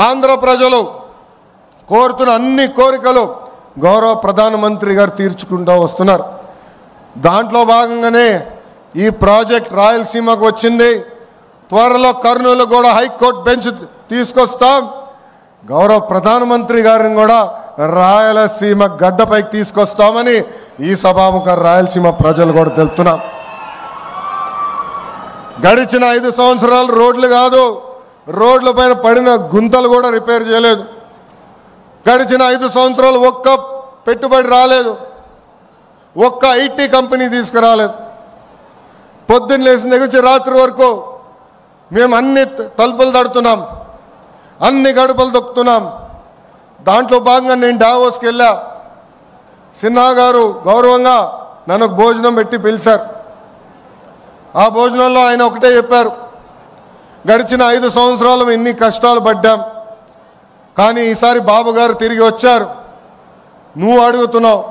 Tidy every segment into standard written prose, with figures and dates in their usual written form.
ఆంధ్ర ప్రజలు కోరుతున్న అన్ని కోరికలు గౌరవ ప్రధానమంత్రి గారు తీర్చుకుంటూ వస్తున్నారు. దాంట్లో భాగంగానే ఈ ప్రాజెక్ట్ రాయలసీమకు వచ్చింది. త్వరలో కర్నూలు కూడా హైకోర్టు బెంచ్ తీసుకొస్తాం. గౌరవ ప్రధానమంత్రి గారిని కూడా రాయలసీమ గడ్డపైకి తీసుకొస్తామని ఈ సభాముఖ రాయలసీమ ప్రజలు కూడా తెలుపుతున్నాం. గడిచిన 5 సంవత్సరాలు రోడ్లు కాదు, రోడ్ల పైన పడిన గుంతలు కూడా రిపేర్ చేయలేదు. గడిచిన 5 సంవత్సరాలు ఒక్క పెట్టుబడి రాలేదు, ఒక్క ఐటీ కంపెనీ తీసుకురాలేదు. పొద్దున్న లేచిన దగ్గర నుంచి రాత్రి వరకు మేము అన్ని తలుపులు తడుతున్నాం, అన్ని గడపలు దొక్కుతున్నాం. దాంట్లో భాగంగా నేను డావోస్కి వెళ్ళా. సిన్హా గారు గౌరవంగా నన్ను భోజనం పెట్టి పిలిచారు. ఆ భోజనంలో ఆయన ఒకటే చెప్పారు, గడిచిన 5 సంవత్సరాలు ఎన్ని కష్టాలు పడ్డాం, కానీ ఈసారి బాబు గారు తిరిగి వచ్చారు, నువ్వు అడుగుతున్నావు,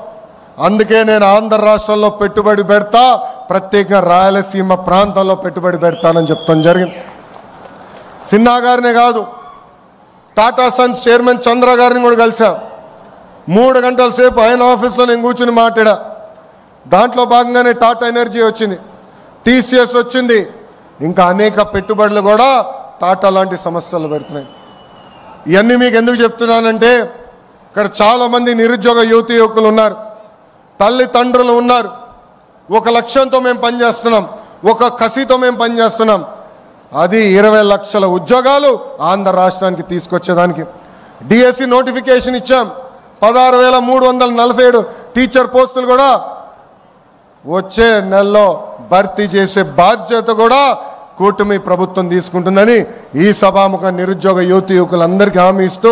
అందుకే నేను ఆంధ్ర రాష్ట్రంలో పెట్టుబడి పెడతా, ప్రత్యేకంగా రాయలసీమ ప్రాంతంలో పెట్టుబడి పెడతానని చెప్తాం జరిగింది. సిన్హా గారినే కాదు, టాటా సన్స్ చైర్మన్ చంద్ర గారిని కూడా కలిసాం. 3 గంటల సేపు ఆయన ఆఫీస్లో నేను కూర్చుని మాట్లాడా. దాంట్లో భాగంగానే టాటా ఎనర్జీ వచ్చింది, టీసీఎస్ వచ్చింది, ఇంకా అనేక పెట్టుబడులు కూడా టాటా లాంటి సంస్థలు పెడుతున్నాయి. ఇవన్నీ మీకు ఎందుకు చెప్తున్నానంటే, ఇక్కడ చాలామంది నిరుద్యోగ యువతి యువకులు ఉన్నారు, తల్లిదండ్రులు ఉన్నారు. ఒక లక్ష్యంతో మేము పనిచేస్తున్నాం, ఒక కసితో మేము పనిచేస్తున్నాం. అది 20 లక్షల ఉద్యోగాలు ఆంధ్ర రాష్ట్రానికి తీసుకొచ్చేదానికి. డిఎస్సి నోటిఫికేషన్ ఇచ్చాం, 16,347 టీచర్ పోస్టులు కూడా వచ్చే నెలలో భర్తీ చేసే బాధ్యత కూడా కూటమి ప్రభుత్వం తీసుకుంటుందని ఈ సభాముఖ నిరుద్యోగ యువతి యువకులందరికీ హామీ ఇస్తూ,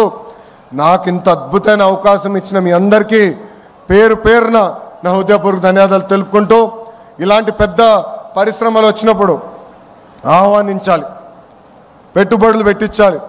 నాకు ఇంత అద్భుతమైన అవకాశం ఇచ్చిన మీ అందరికీ పేరు పేరున నా హృదయపూర్వక ధన్యవాదాలు తెలుపుకుంటూ, ఇలాంటి పెద్ద పరిశ్రమలు వచ్చినప్పుడు ఆహ్వానించాలి, పెట్టుబడులు పెట్టించాలి.